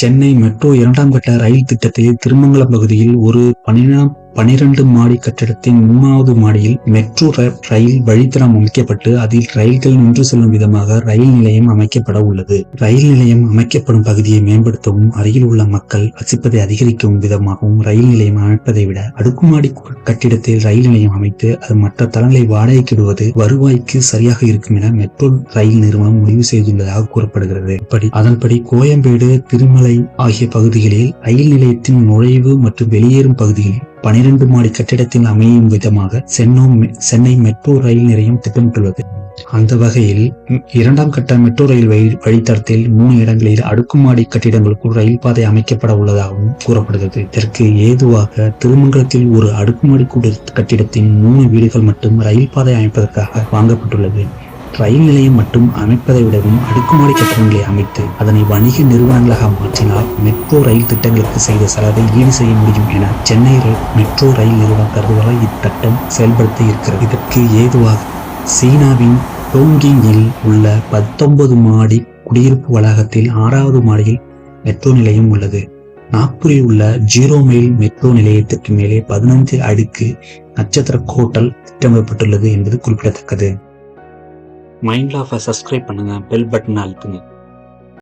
Chennai metro 2ஆம் கட்ட ரயில் திட்டத்தில் திருமங்கலம் பகுதியில் ஒரு 12 மாடி கட்டடத்தின் 3வது மாடியில் மெட்ரோ ரயில் வழித்தடம் அமைக்கப்பட்டு அதில் ரயில்கள் நின்று செல்லும் விதமாக ரயில் நிலையம் அமைக்கப்பட உள்ளது. ரயில் நிலையம் அமைக்கப்படும் பகுதியை மேம்படுத்தவும் அருகில் உள்ள மக்கள் வசிப்பதை அதிகரிக்கும் விதமாகவும் ரயில் நிலையம் அமைப்பதை விட அடுக்குமாடி கட்டிடத்தில் ரயில் நிலையம் அமைத்து அது மற்ற தளங்களை வாடகைக்கிடுவது வருவாய்க்கு சரியாக இருக்கும் என மெட்ரோ ரயில் நிறுவனம் முடிவு செய்துள்ளதாக கூறப்படுகிறது. அதன்படி கோயம்பேடு, திருமலை ஆகிய பகுதிகளில் ரயில் நிலையத்தின் நுழைவு மற்றும் வெளியேறும் பகுதியில் 12 மாடி கட்டிடத்தில் அமையும் விதமாக சென்னை மெட்ரோ ரயில் நிலையம் திட்டமிட்டுள்ளது. அந்த வகையில் 2ஆம் கட்ட மெட்ரோ ரயில் வழித்தடத்தில் 3 இடங்களில் அடுக்குமாடி கட்டிடங்களுக்குள் ரயில் பாதை அமைக்கப்பட உள்ளதாகவும் கூறப்படுகிறது. இதற்கு ஏதுவாக திருமங்கலத்தில் ஒரு அடுக்குமாடி கட்டிடத்தின் 3 வீடுகள் மட்டும் ரயில் பாதை அமைப்பதற்காக வாங்கப்பட்டுள்ளது. ரயில் நிலையம் மட்டும் அமைப்பதை விடவும் அடுக்குமாடி கட்டடங்களை அமைத்து அதனை வணிக நிறுவனங்களாக மாற்றினால் மெட்ரோ ரயில் திட்டங்களுக்கு செய்த செலவை ஈடு செய்ய முடியும் என சென்னை மெட்ரோ ரயில் நிறுவனம் கருதுவதால் இத்திட்டம் செயல்படுத்த இருக்கிறது. இதற்கு ஏதுவாக சீனாவின் டோங்கிங்கில் உள்ள 19 மாடி குடியிருப்பு வளாகத்தில் 6வது மாடியில் மெட்ரோ நிலையம் உள்ளது. நாக்பூரில் உள்ள 0 மைல் மெட்ரோ நிலையத்திற்கு மேலே 15 அடுக்கு நட்சத்திர ஹோட்டல் திட்டமிடப்பட்டுள்ளது என்பது குறிப்பிடத்தக்கது. மைண்ட் லாஃபை சப்ஸ்கிரைப் பண்ணுங்க, பெல் பட்டன் அழுத்துங்க.